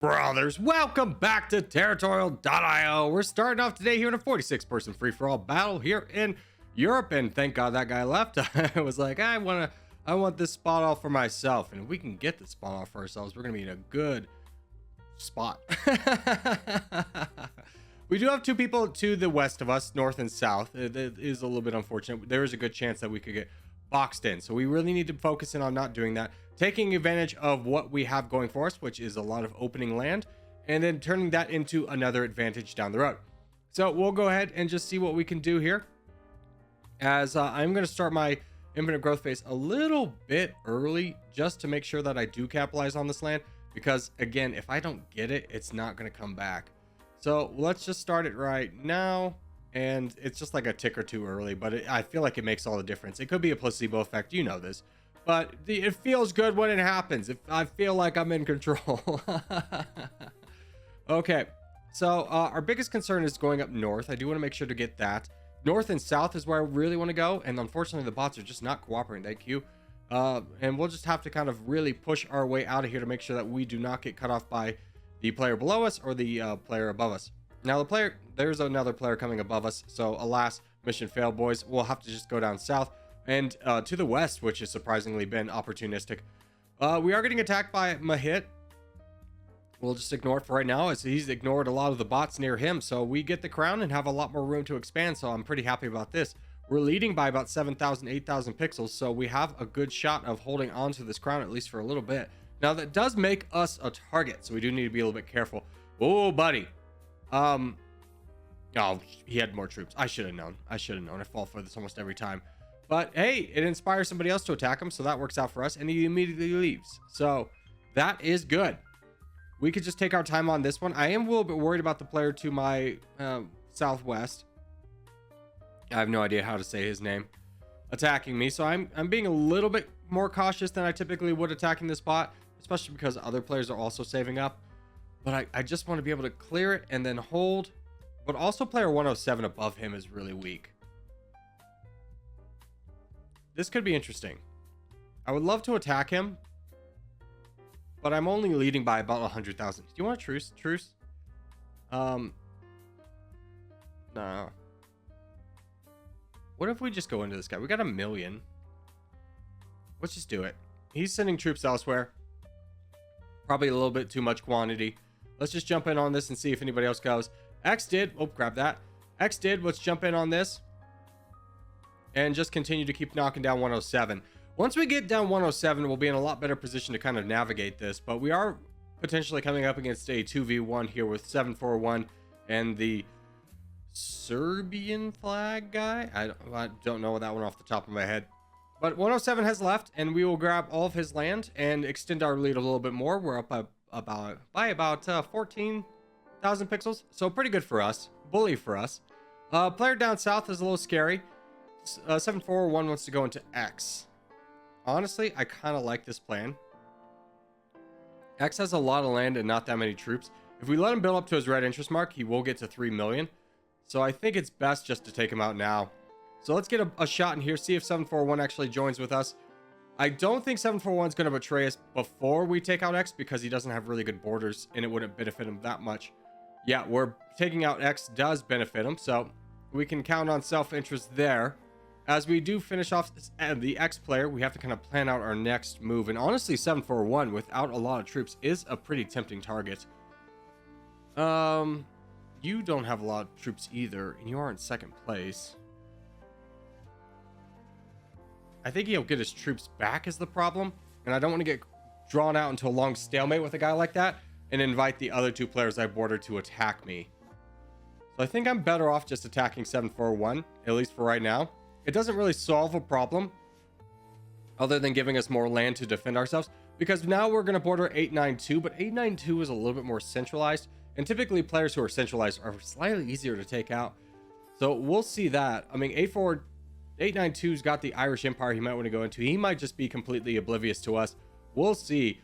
Brothers, welcome back to Territorial IO. We're starting off today here in a 46-person free-for-all battle here in Europe, and thank God that guy left. I was like, I want this spot all for myself, and if we can get this spot all for ourselves, we're gonna be in a good spot. We do have two people to the west of us, north and south. It is a little bit unfortunate. There is a good chance that we could get boxed in, so we really need to focus in on not doing that, taking advantage of what we have going for us, which is a lot of opening land, and then turning that into another advantage down the road. So we'll go ahead and just see what we can do here, as I'm going to start my infinite growth phase a little bit early, just to make sure that I do capitalize on this land, because again, if I don't get it, it's not going to come back. So let's just start it right now. And it's just like a tick or two early, but I feel like it makes all the difference. It could be a placebo effect, you know this, but it feels good when it happens. If I feel like I'm in control. Okay, so our biggest concern is going up north. I do want to make sure to get that. North and south is where I really want to go, and unfortunately the bots are just not cooperating. Thank you. And we'll just have to kind of really push our way out of here to make sure that we do not get cut off by the player below us or the player above us. Now there's another player coming above us, so alas, mission failed, boys. We'll have to just go down south and to the west, which has surprisingly been opportunistic. We are getting attacked by Mahit. We'll just ignore it for right now, as he's ignored a lot of the bots near him, so we get the crown and have a lot more room to expand, so I'm pretty happy about this. We're leading by about 7,000 8,000 pixels, so we have a good shot of holding on to this crown at least for a little bit. Now that does make us a target, so we do need to be a little bit careful. Oh buddy. Oh, he had more troops. I should have known. I fall for this almost every time, but hey, it inspires somebody else to attack him, so that works out for us, and he immediately leaves, so that is good. We could just take our time on this one. I am a little bit worried about the player to my southwest. I have no idea how to say his name, attacking me, so I'm being a little bit more cautious than I typically would attacking this bot, especially because other players are also saving up. But I just want to be able to clear it and then hold. But also player 107 above him is really weak. This could be interesting. I would love to attack him, but I'm only leading by about 100,000. Do you want a truce? No. What if we just go into this guy? We got 1 million. Let's just do it. He's sending troops elsewhere. Probably a little bit too much quantity. Let's just jump in on this and see if anybody else goes. X did. Oh, grab that. X did. Let's jump in on this and just continue to keep knocking down 107. Once we get down 107, we'll be in a lot better position to kind of navigate this, but we are potentially coming up against a 2v1 here with 741 and the Serbian flag guy. I don't know that one off the top of my head, but 107 has left, and we will grab all of his land and extend our lead a little bit more. We're up by about 14,000 pixels, so pretty good for us. Bully for us. Player down south is a little scary. 741 wants to go into X. Honestly, I kind of like this plan. X has a lot of land and not that many troops. If we let him build up to his red interest mark, he will get to 3 million. So I think it's best just to take him out now. So let's get a shot in here, see if 741 actually joins with us. I don't think 741 is going to betray us before we take out X, because he doesn't have really good borders and it wouldn't benefit him that much. Yeah, we're taking out X does benefit him, so we can count on self-interest there. As we do finish off the X player, we have to kind of plan out our next move. And honestly, 741 without a lot of troops is a pretty tempting target. You don't have a lot of troops either, and you are in second place. I think he'll get his troops back is the problem, and I don't want to get drawn out into a long stalemate with a guy like that and invite the other two players I bordered to attack me. So I think I'm better off just attacking 741, at least for right now. It doesn't really solve a problem other than giving us more land to defend ourselves, because now we're going to border 892, but 892 is a little bit more centralized, and typically players who are centralized are slightly easier to take out. So we'll see that. I mean, 892's got the Irish Empire he might want to go into. He might just be completely oblivious to us. We'll see.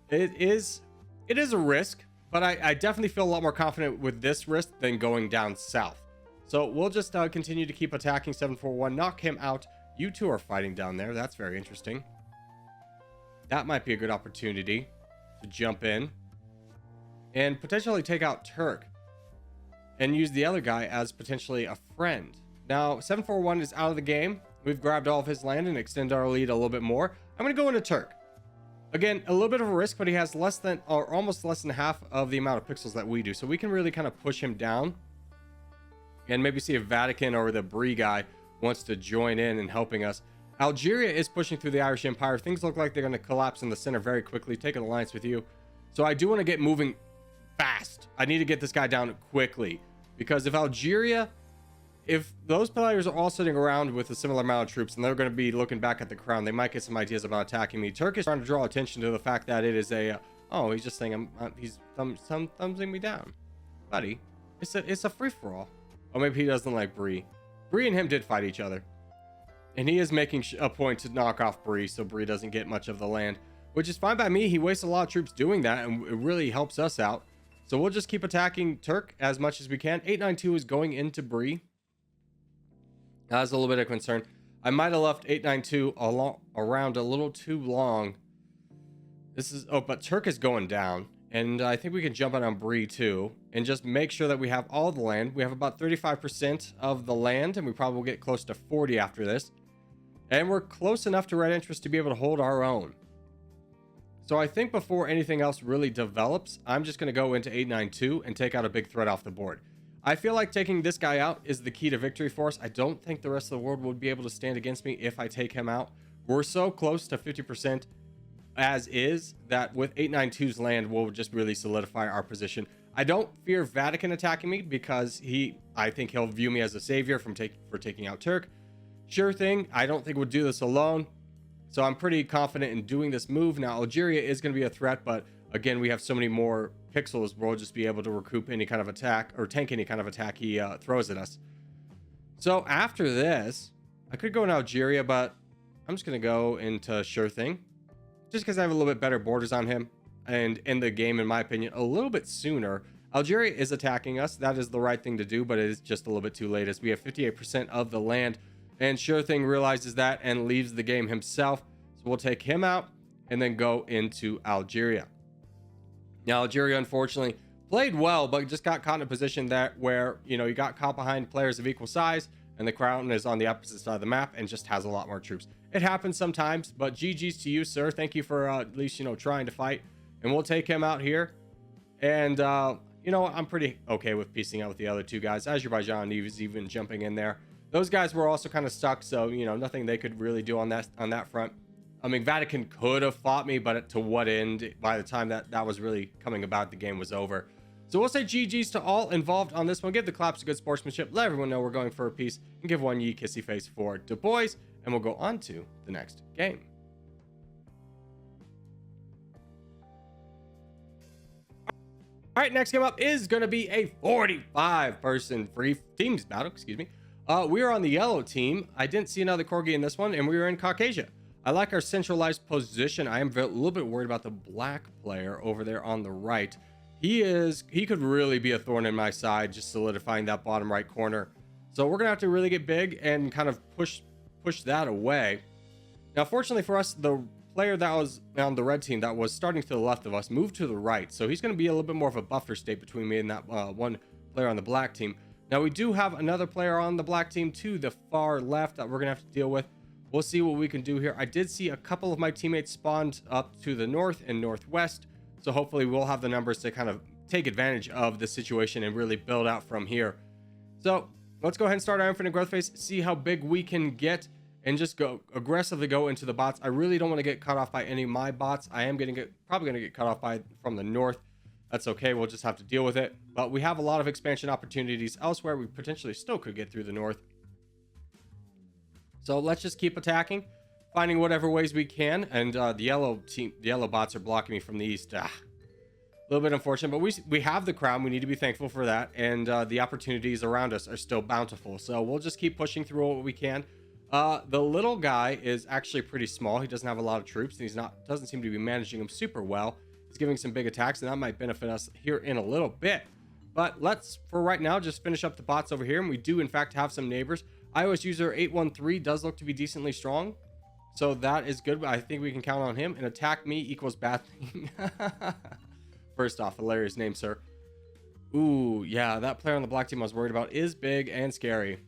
It is a risk, but I definitely feel a lot more confident with this risk than going down south. So we'll just continue to keep attacking 741, knock him out. You two are fighting down there. That's very interesting. That might be a good opportunity to jump in. and potentially take out Turk and use the other guy as potentially a friend. Now 741 is out of the game. We've grabbed all of his land and extend our lead a little bit more. I'm going to go into Turk. Again, a little bit of a risk, but he has less than, or almost less than half of the amount of pixels that we do. So we can really kind of push him down and maybe see if Vatican or the Brie guy wants to join in and helping us. Algeria is pushing through the Irish Empire. Things look like they're going to collapse in the center very quickly. Take an alliance with you. So I do want to get moving fast. I need to get this guy down quickly, because if Algeria, if those players are all sitting around with a similar amount of troops and they're going to be looking back at the crown, they might get some ideas about attacking me. Turk is trying to draw attention to the fact that it is a oh, he's just saying he's thumbsing me down, buddy. It's a free-for-all. Or maybe he doesn't like Brie. Brie and him did fight each other, and he is making a point to knock off Brie so Brie doesn't get much of the land, which is fine by me. He wastes a lot of troops doing that, and it really helps us out. So we'll just keep attacking Turk as much as we can. 892 is going into Brie. That's a little bit of concern. I might have left 892 around a little too long. This is, oh, but Turk is going down, and I think we can jump on Brie too and just make sure that we have all the land. We have about 35% of the land, and we probably will get close to 40 after this. And we're close enough to red interest to be able to hold our own. So I think before anything else really develops, I'm just going to go into 892 and take out a big threat off the board. I feel like taking this guy out is the key to victory for us. I don't think the rest of the world would be able to stand against me if I take him out. We're so close to 50% as is that with 892's land, we'll just really solidify our position. I don't fear Vatican attacking me because I think he'll view me as a savior for taking out Turk. Sure thing, I don't think we'll do this alone. So I'm pretty confident in doing this move. Now, Algeria is going to be a threat, but again, we have so many more pixels, we'll just be able to recoup any kind of attack or tank any kind of attack he throws at us. So after this, I could go in Algeria, but I'm just going to go into Sure Thing, just because I have a little bit better borders on him and in the game, in my opinion, a little bit sooner. Algeria is attacking us. That is the right thing to do, but it is just a little bit too late as we have 58% of the land. And Sure Thing realizes that and leaves the game himself. So we'll take him out and then go into Algeria. Now, Algeria, unfortunately, played well, but just got caught in a position that where, you know, you got caught behind players of equal size, and the crown is on the opposite side of the map and just has a lot more troops. It happens sometimes, but GG's to you, sir. Thank you for at least, you know, trying to fight. And we'll take him out here. And, you know, I'm pretty okay with piecing out with the other two guys. Azerbaijan is even jumping in there. Those guys were also kind of stuck, so, you know, nothing they could really do on that front. I mean, Vatican could have fought me, but to what end? By the time that was really coming about, the game was over. So we'll say GG's to all involved on this one. Give the claps a good sportsmanship. Let everyone know we're going for a piece. And give one ye kissy face for Du Bois. And we'll go on to the next game. All right, next game up is going to be a 45-person free teams battle. Excuse me. We are on the yellow team. I didn't see another Corgi in this one, and we were in Caucasia. I like our centralized position. I am a little bit worried about the black player over there on the right. He could really be a thorn in my side, just solidifying that bottom right corner. So we're gonna have to really get big and kind of push that away. Now, fortunately for us, the player that was on the red team that was starting to the left of us moved to the right. So he's gonna be a little bit more of a buffer state between me and that one player on the black team. Now, we do have another player on the black team to the far left that we're gonna have to deal with. We'll see what we can do here. I did see a couple of my teammates spawned up to the north and northwest. So hopefully we'll have the numbers to kind of take advantage of the situation and really build out from here. So let's go ahead and start our infinite growth phase, see how big we can get, and just go aggressively go into the bots. I really don't want to get cut off by any of my bots. I am probably going to get cut off from the north. That's okay. We'll just have to deal with it. But we have a lot of expansion opportunities elsewhere. We potentially still could get through the north. So let's just keep attacking, finding whatever ways we can. And the yellow bots are blocking me from the east. A little bit unfortunate, but we have the crown. We need to be thankful for that. And the opportunities around us are still bountiful. So we'll just keep pushing through what we can. The little guy is actually pretty small. He doesn't have a lot of troops, and doesn't seem to be managing them super well. He's giving some big attacks, and that might benefit us here in a little bit. But let's, for right now, just finish up the bots over here. And we do, in fact, have some neighbors. iOS user 813 does look to be decently strong, so that is good. I think we can count on him. And attack me equals bad thing. First off, hilarious name, sir. Ooh, yeah, that player on the black team I was worried about is big and scary.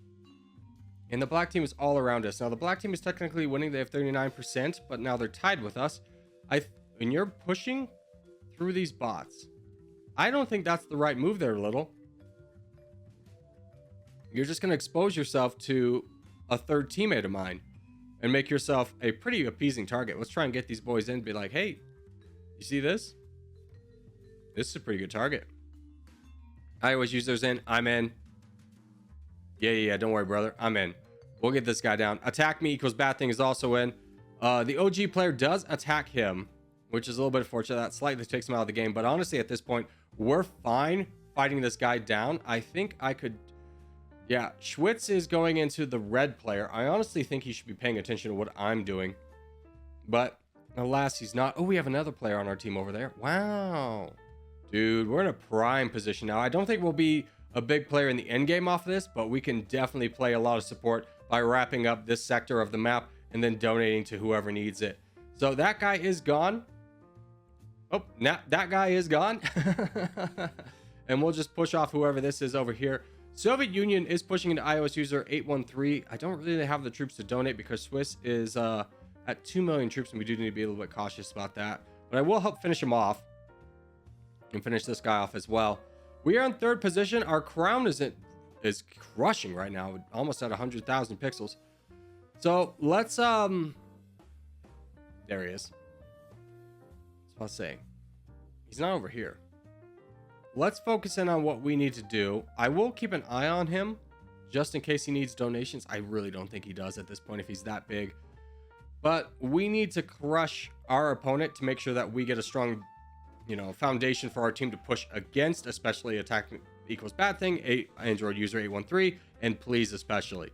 And the black team is all around us. Now, the black team is technically winning. They have 39%, but now they're tied with us. And you're pushing through these bots. I don't think that's the right move there, Little. You're just going to expose yourself to a third teammate of mine and make yourself a pretty appeasing target. Let's try and get these boys in and be like, hey, you see this? This is a pretty good target. I always use those in. I'm in. Yeah. Don't worry, brother. I'm in. We'll get this guy down. Attack me equals bad thing is also in. The OG player does attack him, which is a little bit unfortunate. That slightly takes him out of the game. But honestly, at this point, we're fine fighting this guy down. I think I could... Yeah, Schwitz is going into the red player. I honestly think he should be paying attention to what I'm doing. But alas, he's not. Oh, we have another player on our team over there. Wow. Dude, we're in a prime position now. I don't think we'll be a big player in the end game off of this, but we can definitely play a lot of support by wrapping up this sector of the map and then donating to whoever needs it. So that guy is gone. Oh, now that guy is gone. And we'll just push off whoever this is over here. Soviet Union is pushing into iOS user 813. I don't really have the troops to donate because Swiss is at 2 million troops, and we do need to be a little bit cautious about that. But I will help finish him off and finish this guy off as well. We are in third position. Our crown is crushing right now, almost at 100,000 pixels. So let's there he is. That's what I was saying. He's not over here. Let's focus in on what we need to do. I will keep an eye on him just in case he needs donations. I really don't think he does at this point if he's that big. But we need to crush our opponent to make sure that we get a strong, foundation for our team to push against, especially attack equals bad thing, Android user 813, and please especially.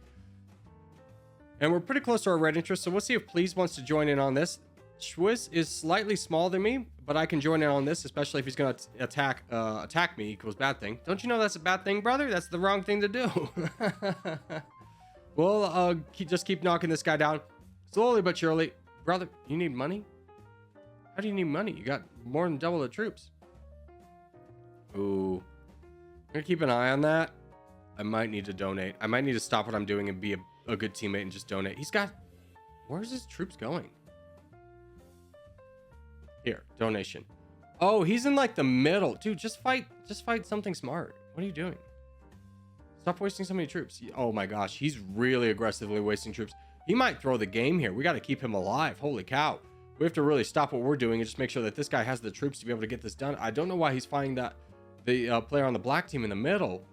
And we're pretty close to our red interest, so we'll see if please wants to join in on this. Schwiz is slightly smaller than me, but I can join in on this, especially if he's going to attack me equals bad thing. Don't you know that's a bad thing, brother? That's the wrong thing to do. We'll just keep knocking this guy down slowly but surely. Brother, you need money? How do you need money? You got more than double the troops. Ooh. I'm going to keep an eye on that. I might need to donate. I might need to stop what I'm doing and be a good teammate and just donate. He's got... Where's his troops going? Here, donation. Oh, he's in like the middle. Dude, just fight something smart. What are you doing? Stop wasting so many troops. Oh my gosh, he's really aggressively wasting troops. He might throw the game here. We got to keep him alive. Holy cow. We have to really stop what we're doing and just make sure that this guy has the troops to be able to get this done. I don't know why he's fighting the player on the black team in the middle.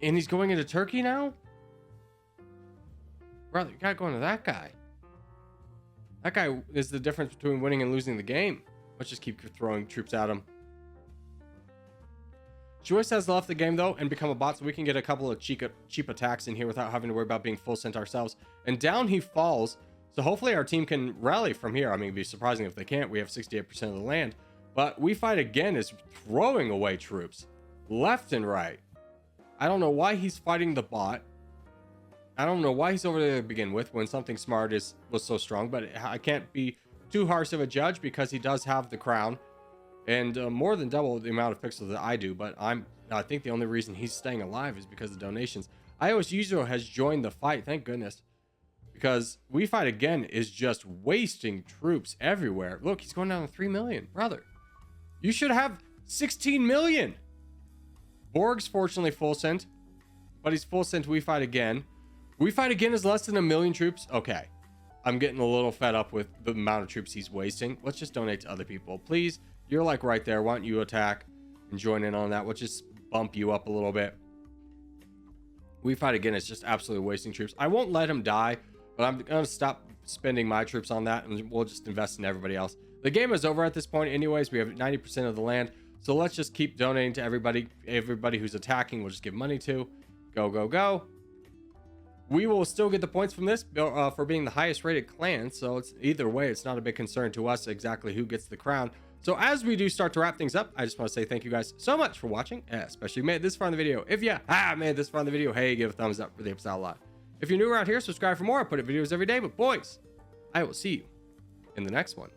And he's going into Turkey now? Brother, you gotta go into that guy. That guy is the difference between winning and losing the game. Let's just keep throwing troops at him. Joyce has left the game though and become a bot, so we can get a couple of cheap attacks in here without having to worry about being full sent ourselves. And down he falls. So hopefully our team can rally from here. I mean, it'd be surprising if they can't. We have 68% of the land. But We Fight Again is throwing away troops left and right. I don't know why he's fighting the bot. I don't know why he's over there to begin with when something smart was so strong, but I can't be too harsh of a judge because he does have the crown and more than double the amount of pixels that I do. But I think the only reason he's staying alive is because of donations. iOS user has joined the fight, thank goodness, because We Fight Again is just wasting troops everywhere. Look, he's going down to 3 million, brother. You should have 16 million. Borg's fortunately full sent, but he's full sent We Fight Again. We Fight Again is less than 1 million troops. Okay, I'm getting a little fed up with the amount of troops he's wasting. Let's just donate to other people, please. You're like right there. Why don't you attack and join in on that? We'll just bump you up a little bit. We Fight Again is just absolutely wasting troops. I won't let him die, but I'm gonna stop spending my troops on that, and we'll just invest in everybody else. The game is over at this point anyways. We have 90% of the land, so let's just keep donating to everybody who's attacking. We'll just give money to. Go. We will still get the points from this for being the highest rated clan, so it's either way, it's not a big concern to us exactly who gets the crown. So as we do start to wrap things up, I just want to say thank you guys so much for watching, especially if you made it this far in the video. If you made it this far in the video, hey, give a thumbs up for the episode a lot. If you're new around here, subscribe for more. I put up videos every day, but boys, I will see you in the next one.